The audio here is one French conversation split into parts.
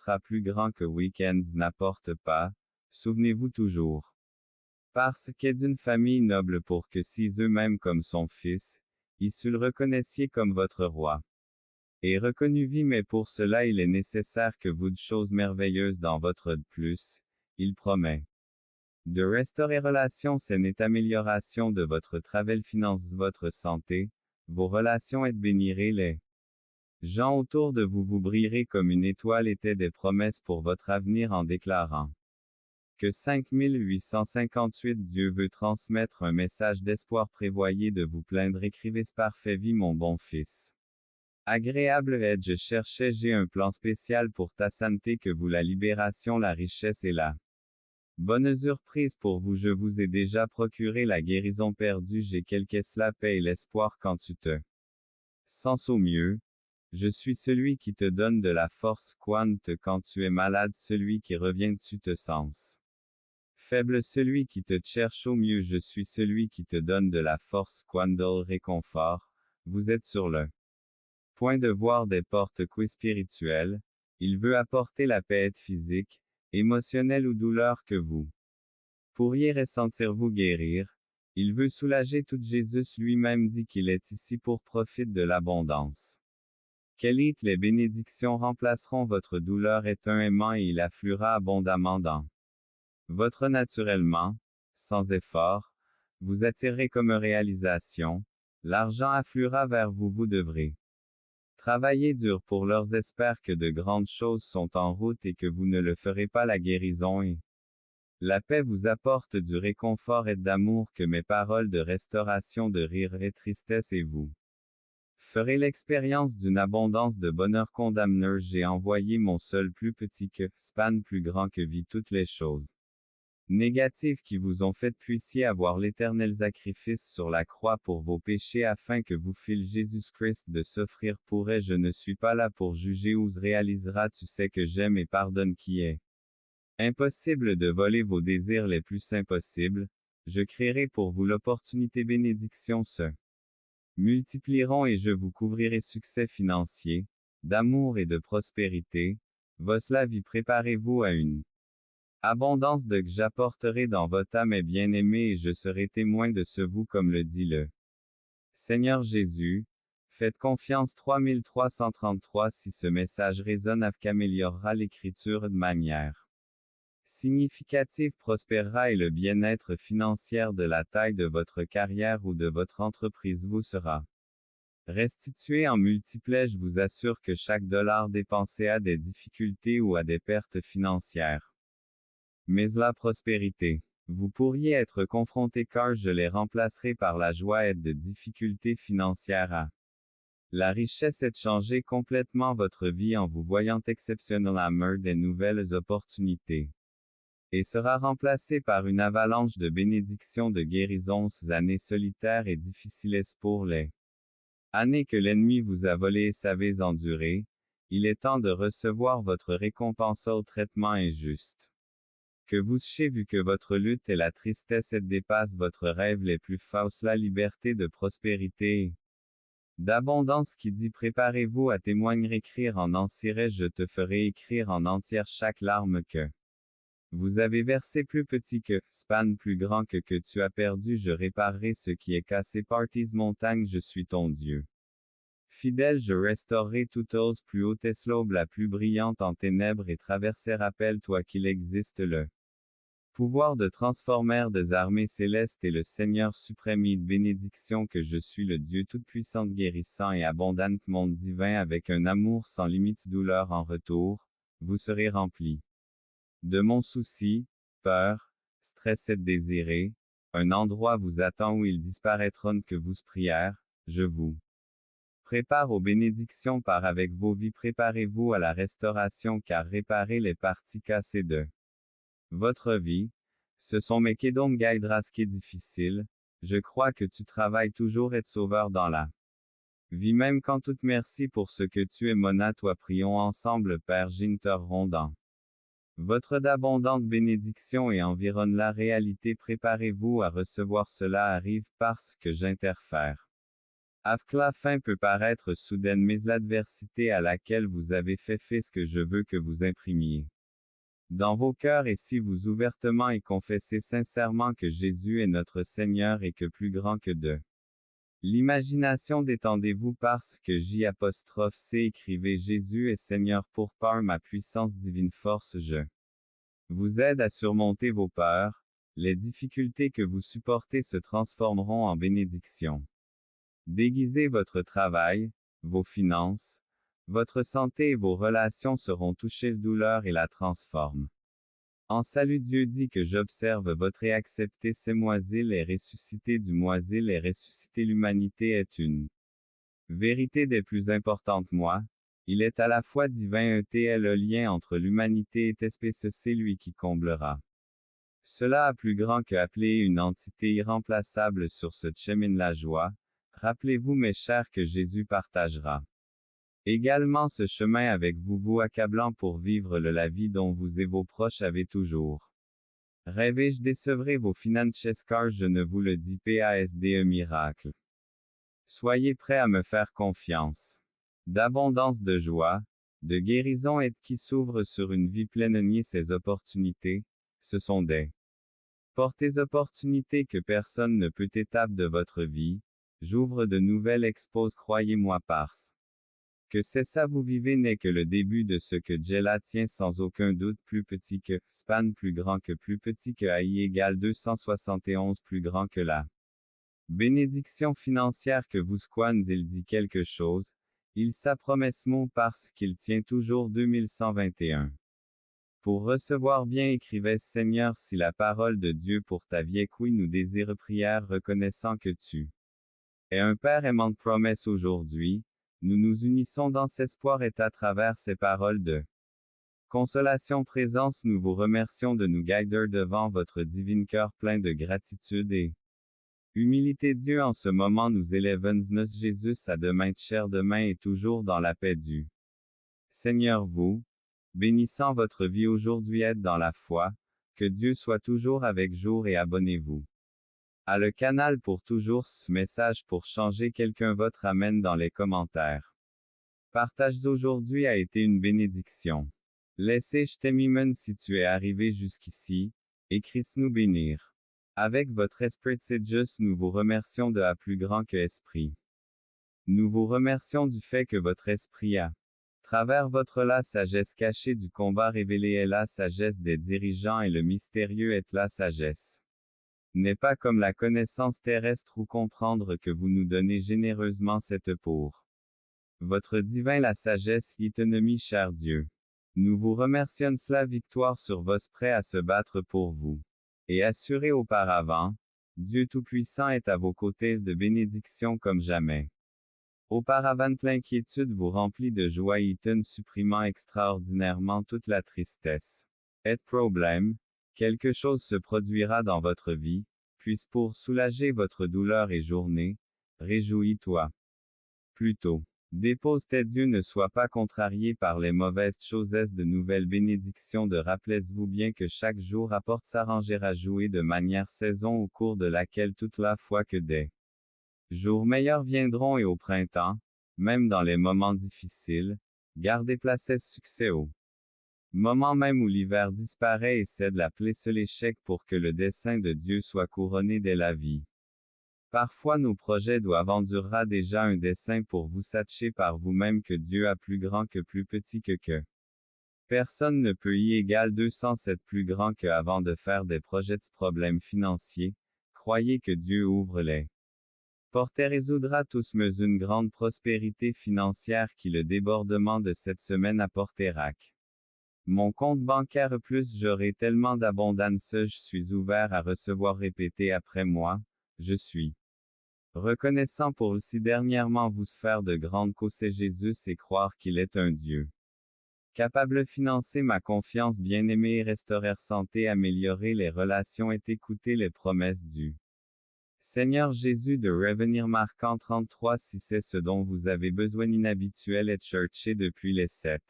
sera plus grand que week-ends n'apporte pas, souvenez-vous toujours. Parce qu'est d'une famille noble pour que si eux-mêmes comme son fils, ils se le reconnaissiez comme votre roi. Et reconnu vie mais pour cela il est nécessaire que vous de choses merveilleuses dans votre de plus, il promet. De restaurer relations saines et amélioration de votre travail finance votre santé, vos relations et de bénirez les gens autour de vous vous brillerez comme une étoile étaient des promesses pour votre avenir en déclarant que 5858 Dieu veut transmettre un message d'espoir prévoyez de vous plaindre écrivez ce parfait vie mon bon fils. Agréable aide je cherchais j'ai un plan spécial pour ta santé que vous la libération la richesse et la bonne surprise pour vous je vous ai déjà procuré la guérison perdue j'ai quelque cela paie l'espoir quand tu te sens au mieux. Je suis celui qui te donne de la force quand tu es malade celui qui revient tu te sens faible celui qui te cherche au mieux je suis celui qui te donne de la force le réconfort, vous êtes sur le point de voir des portes spirituelles, il veut apporter la paix physique, émotionnelle ou douleur que vous pourriez ressentir vous guérir, il veut soulager tout Jésus lui-même dit qu'il est ici pour profiter de l'abondance. Qu'élite les bénédictions remplaceront votre douleur est un aimant et il affluera abondamment dans votre naturellement, sans effort, vous attirerez comme réalisation, l'argent affluera vers vous vous devrez travailler dur pour leurs espèrent que de grandes choses sont en route et que vous ne le ferez pas la guérison et la paix vous apporte du réconfort et d'amour que mes paroles de restauration de rire et tristesse et vous ferez l'expérience d'une abondance de bonheur condamneur j'ai envoyé mon seul plus petit que, span plus grand que vit toutes les choses négatives qui vous ont fait puissiez avoir l'éternel sacrifice sur la croix pour vos péchés afin que vous file Jésus-Christ de s'offrir pour je ne suis pas là pour juger ou réalisera tu sais que j'aime et pardonne qui est impossible de voler vos désirs les plus impossibles, je créerai pour vous l'opportunité bénédiction se multiplieront et je vous couvrirai succès financier, d'amour et de prospérité, vos vie préparez-vous à une abondance de que j'apporterai dans votre âme est bien-aimée et je serai témoin de ce vous comme le dit le Seigneur Jésus. Faites confiance 3333 si ce message résonne qu'améliorera l'écriture de manière significative prospérera et le bien-être financier de la taille de votre carrière ou de votre entreprise vous sera restitué en multiples je vous assure que chaque dollar dépensé a des difficultés ou a des pertes financières. Mais la prospérité. Vous pourriez être confronté car je les remplacerai par la joie et de difficultés financières à la richesse est de changer complètement votre vie en vous voyant exceptionnellement des nouvelles opportunités. Et sera remplacé par une avalanche de bénédictions de guérisons années solitaires et difficiles pour les années que l'ennemi vous a volées et savez endurer. Il est temps de recevoir votre récompense au traitement injuste. Que vous sachiez vu que votre lutte et la tristesse et dépassent votre rêve les plus fausses la liberté de prospérité et d'abondance qui dit préparez-vous à témoigner écrire en entier je te ferai écrire en entière chaque larme que vous avez versé plus petit que, span plus grand que tu as perdu je réparerai ce qui est cassé parties montagne je suis ton Dieu. Fidèle je restaurerai toute ose plus haute l'aube la plus brillante en ténèbres et traverser rappelle-toi qu'il existe le pouvoir de transformer des armées célestes et le Seigneur suprême de bénédiction que je suis le Dieu tout-puissant guérissant et abondant monde divin avec un amour sans limite douleur en retour, vous serez remplis de mon souci, peur, stress et désiré, un endroit vous attend où ils disparaîtront que vous prières, je vous prépare aux bénédictions par avec vos vies préparez-vous à la restauration car réparer les parties cassées de votre vie, ce sont mes kedon guidras qui est difficile, je crois que tu travailles toujours être sauveur dans la vie même quand toute merci pour ce que tu es Mona toi prions ensemble Père Ginter Rondant. Votre d'abondante bénédiction et environne la réalité préparez-vous à recevoir cela arrive parce que j'interfère La fin peut paraître soudaine, mais l'adversité à laquelle vous avez fait ce que je veux que vous imprimiez dans vos cœurs, et si vous ouvertement et confessez sincèrement que Jésus est notre Seigneur et que plus grand que de l'imagination, détendez-vous parce que J'(C) écrivez Jésus est Seigneur pour par ma puissance divine force je vous aide à surmonter vos peurs. Les difficultés que vous supportez se transformeront en bénédictions. Déguisez votre travail, vos finances, votre santé et vos relations seront touchées de douleur et la transforment. En salut, Dieu dit que j'observe votre et accepter ces moisils et ressusciter du moisil et ressusciter l'humanité est une vérité des plus importantes. Moi, il est à la fois divin et le lien entre l'humanité et espèce, c'est lui qui comblera. Cela a plus grand que appeler une entité irremplaçable sur ce chemin la joie. Rappelez-vous mes chers que Jésus partagera également ce chemin avec vous, vous accablant pour vivre la vie dont vous et vos proches avez toujours rêvé. Je décevrai vos finances car je ne vous le dis pas miracle. Soyez prêts à me faire confiance. D'abondance de joie, de guérison et qui s'ouvre sur une vie pleine. Nier ces opportunités, ce sont des portées opportunités que personne ne peut étape de votre vie. J'ouvre de nouvelles exposes, croyez-moi parce que c'est ça vous vivez n'est que le début de ce que Jella tient sans aucun doute plus petit que, span plus grand que plus petit que AI égale 271 plus grand que la bénédiction financière que vous squan il dit quelque chose, il sa promesse mot parce qu'il tient toujours 2121. Pour recevoir bien écrivait Seigneur si la parole de Dieu pour ta vieille oui nous désire prière reconnaissant que tu es un Père aimant de promesse aujourd'hui. Nous nous unissons dans cet espoir et à travers ces paroles de consolation présence, nous vous remercions de nous guider devant votre divine cœur plein de gratitude et humilité. Dieu, en ce moment nous élèvons nos Jésus à demain cher demain et toujours dans la paix du Seigneur. Vous, bénissant votre vie aujourd'hui, êtes dans la foi, que Dieu soit toujours avec jour et abonnez-vous à le canal pour toujours ce message pour changer quelqu'un. Votre amen dans les commentaires. Partage aujourd'hui a été une bénédiction. Laissez je t'aime si tu es arrivé jusqu'ici, et Christ nous bénir. Avec votre esprit c'est juste nous vous remercions de à plus grand que esprit. Nous vous remercions du fait que votre esprit a travers votre la sagesse cachée du combat révélé est la sagesse des dirigeants et le mystérieux est la sagesse. N'est pas comme la connaissance terrestre ou comprendre que vous nous donnez généreusement cette pour votre divin la sagesse ennemi cher Dieu. Nous vous remercions cela victoire sur vos prêts à se battre pour vous. Et assuré auparavant, Dieu Tout-Puissant est à vos côtés de bénédiction comme jamais. Auparavant l'inquiétude vous remplit de joie supprimant extraordinairement toute la tristesse. Et problème, quelque chose se produira dans votre vie, puis pour soulager votre douleur et journée, réjouis-toi. Plutôt, dépose tes dieux ne sois pas contrarié par les mauvaises choses de nouvelles bénédictions de rappelez-vous bien que chaque jour apporte s'arranger à jouer de manière saison au cours de laquelle toute la fois que des jours meilleurs viendront et au printemps, même dans les moments difficiles, gardez place succès au moment même où l'hiver disparaît et cède la plaie seul échec pour que le dessein de Dieu soit couronné dès la vie. Parfois nos projets doivent endurera déjà un dessein pour vous sachez par vous-même que Dieu a plus grand que plus petit que. Personne ne peut y égal 207 plus grand que avant de faire des projets de problèmes financiers, croyez que Dieu ouvre les portes et résoudra tous mais une grande prospérité financière qui le débordement de cette semaine apportera. Mon compte bancaire plus j'aurai tellement d'abondance je suis ouvert à recevoir répétez après moi, je suis reconnaissant pour le si dernièrement vous faire de grandes causes Jésus et croire qu'il est un Dieu capable de financer ma confiance bien-aimée et restaurer santé améliorer les relations et écouter les promesses du Seigneur Jésus de revenir marquant 33 si c'est ce dont vous avez besoin inhabituel et cherché depuis les 7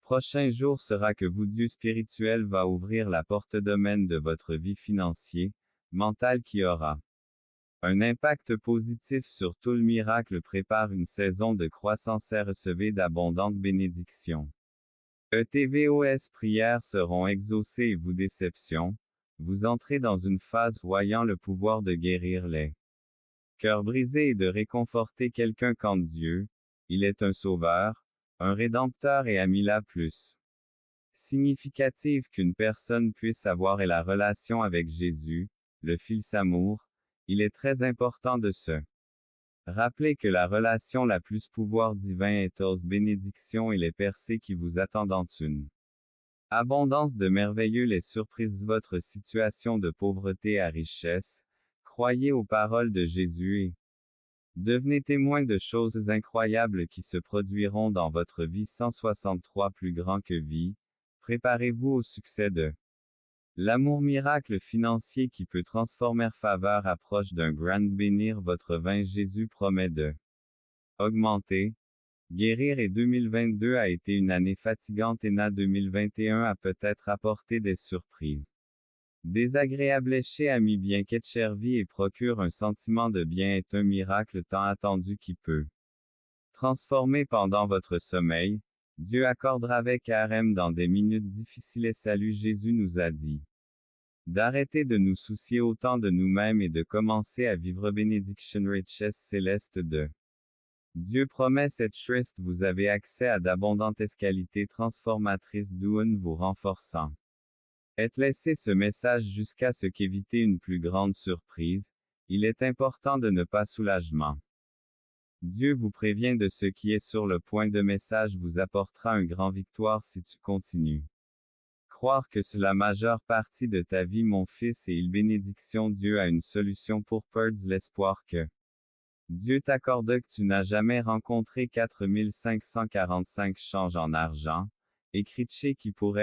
prochain jour sera que vous Dieu spirituel va ouvrir la porte domaine de votre vie financière, mentale qui aura Un impact positif sur tout le miracle prépare une saison de croissance et recevez d'abondantes bénédictions. ETVOS prières seront exaucées et vous déceptions. Vous entrez dans une phase voyant le pouvoir de guérir les cœurs brisés et de réconforter quelqu'un qu'en Dieu. Il est un sauveur, un rédempteur et ami la plus significative qu'une personne puisse avoir est la relation avec Jésus, le Fils amour. Il est très important de se rappeler que la relation la plus pouvoir divin est aux bénédictions et les percées qui vous attendent une abondance de merveilleux les surprises votre situation de pauvreté à richesse. Croyez aux paroles de Jésus et devenez témoin de choses incroyables qui se produiront dans votre vie 163 plus grand que vie. Préparez-vous au succès de l'amour miracle financier qui peut transformer faveur approche d'un grand bénir votre vin Jésus promet de augmenter, guérir et 2022 a été une année fatigante et 2021 a peut-être apporté des surprises désagréables chez ami bien qu'être et procure un sentiment de bien est un miracle tant attendu qui peut transformer pendant votre sommeil. Dieu accordera avec RM dans des minutes difficiles et salut Jésus nous a dit d'arrêter de nous soucier autant de nous-mêmes et de commencer à vivre bénédiction richesse céleste de Dieu promet cette triste vous avez accès à d'abondantes qualités transformatrices d'où vous renforçant. Et laissez ce message jusqu'à ce qu'éviter une plus grande surprise, il est important de ne pas soulagement. Dieu vous prévient de ce qui est sur le point de message vous apportera un grand victoire si tu continues. Croire que c'est la majeure partie de ta vie mon fils et il bénédiction Dieu a une solution pour perdre l'espoir que Dieu t'accorde que tu n'as jamais rencontré 4545 changes en argent, écrit chez qui pourrait